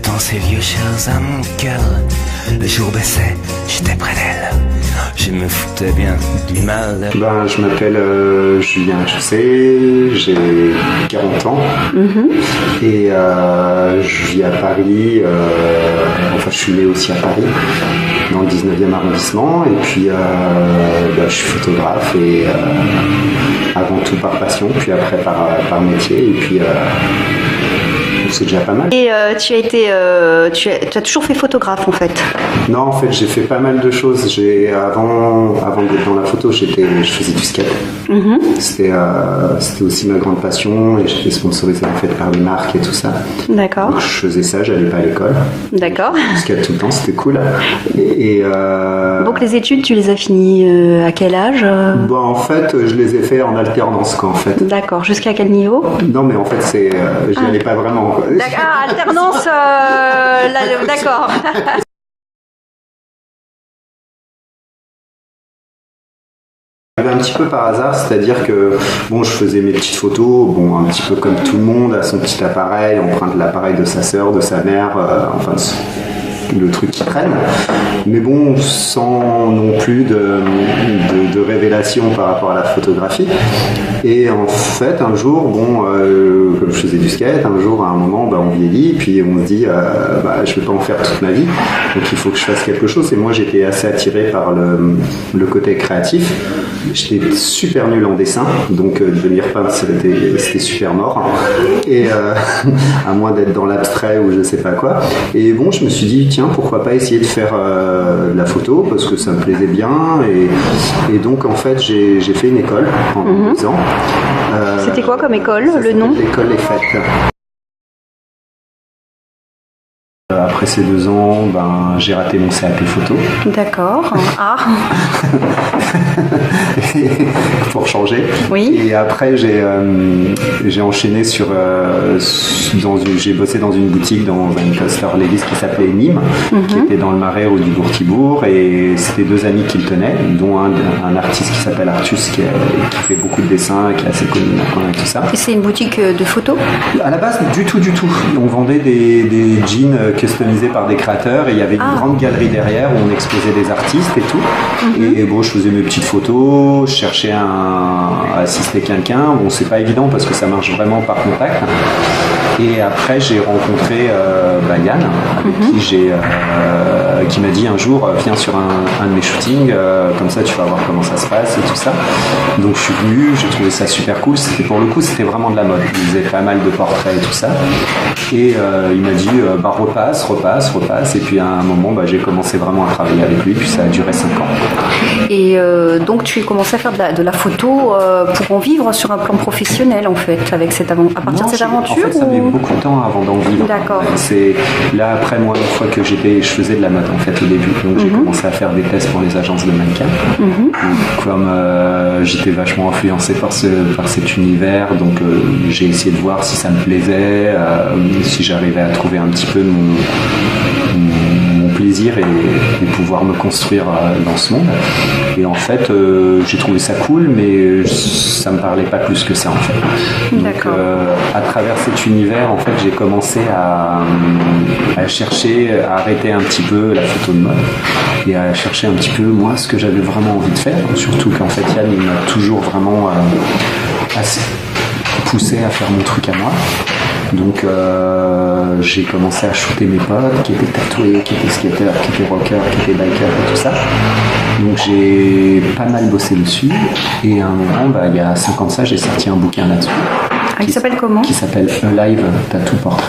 dans ces vieux chairs à mon cœur. Le jour baissait, j'étais près d'elle. Je me foutais bien du mal. Je m'appelle Julien HC, j'ai 40 ans et je vis à Paris, je suis né aussi à Paris, dans le 19e arrondissement, et puis je suis photographe et avant tout par passion, puis après par métier, et puis c'est déjà pas mal. Et tu as toujours fait photographe en fait? Non, en fait, j'ai fait pas mal de choses. Avant d'être dans la photo, je faisais du skate. C'était aussi ma grande passion, et j'étais sponsorisé en fait par des marques et tout ça. D'accord. Donc, je faisais ça, j'allais pas à l'école. D'accord. Je skate tout le temps, c'était cool. Donc les études, tu les as finies à quel âge? En fait, je les ai fait en alternance, quoi, en fait. D'accord. Jusqu'à quel niveau? Non, mais en fait, j'y allais pas vraiment, quoi. Alternance, d'accord. Un petit peu par hasard, c'est-à-dire que je faisais mes petites photos, un petit peu comme tout le monde, à son petit appareil, empreinte de l'appareil de sa sœur, de sa mère, le truc qui traîne, mais sans non plus de révélation par rapport à la photographie. Et en fait, un jour, comme je faisais du skate, à un moment, on vieillit, puis on se dit, je vais pas en faire toute ma vie, donc il faut que je fasse quelque chose. Et moi, j'étais assez attiré par le côté créatif. J'étais super nul en dessin, donc devenir peintre, c'était super mort. Et à moins d'être dans l'abstrait ou je sais pas quoi. Et je me suis dit, tiens, pourquoi pas essayer de faire de la photo, parce que ça me plaisait bien. Et donc, en fait, j'ai fait une école pendant 2 ans. C'était quoi comme école, le nom? L'école Les Fêtes. Après ces 2 ans, j'ai raté mon CAP photo. D'accord. Ah. Pour changer. Oui. Et après, j'ai enchaîné j'ai bossé dans une boutique, dans un cluster Levi's qui s'appelait Nîmes, qui était dans le Marais au Dubourg-Thibourg, et c'était 2 amis qui le tenaient, dont un artiste qui s'appelle Artus, qui fait beaucoup de dessins, qui est assez connu maintenant et tout ça. Et c'est une boutique de photos? À la base, du tout. On vendait des jeans customisés par des créateurs, et il y avait une grande galerie derrière où on exposait des artistes et tout. Et je faisais mes petites photos, je cherchais à assister quelqu'un. C'est pas évident parce que ça marche vraiment par contact. Et après, j'ai rencontré Yann, avec qui m'a dit un jour, viens sur un de mes shootings, comme ça tu vas voir comment ça se passe et tout ça. Donc je suis venu, j'ai trouvé ça super cool. C'était vraiment de la mode. Il faisait pas mal de portraits et tout ça. Et il m'a dit, repasse. Et puis à un moment, j'ai commencé vraiment à travailler avec lui, puis ça a duré 5 ans. Et donc tu as commencé à faire de la photo pour en vivre sur un plan professionnel en fait, à partir de cette aventure? En fait, ça met beaucoup de temps avant d'en vivre. D'accord. Là, après, moi, une fois que je faisais de la mode en fait au début, donc j'ai commencé à faire des tests pour les agences de mannequins. Comme j'étais vachement influencé par cet univers, donc j'ai essayé de voir si ça me plaisait, si j'arrivais à trouver un petit peu mon plaisir et pouvoir me construire dans ce monde. Et en fait, j'ai trouvé ça cool, mais ça me parlait pas plus que ça en fait. Donc, à travers cet univers, en fait, j'ai commencé à chercher, à arrêter un petit peu la photo de mode et à chercher un petit peu moi ce que j'avais vraiment envie de faire. Surtout qu'en fait, Yann, il m'a toujours vraiment assez poussé à faire mon truc à moi. Donc j'ai commencé à shooter mes potes qui étaient tatoués, qui étaient skateurs, qui étaient rockers, qui étaient bikers et tout ça. Donc j'ai pas mal bossé dessus, et à un moment, il y a 5 ans de ça, j'ai sorti un bouquin là-dessus. Qui s'appelle comment? Qui s'appelle Alive Tattoo Portrait.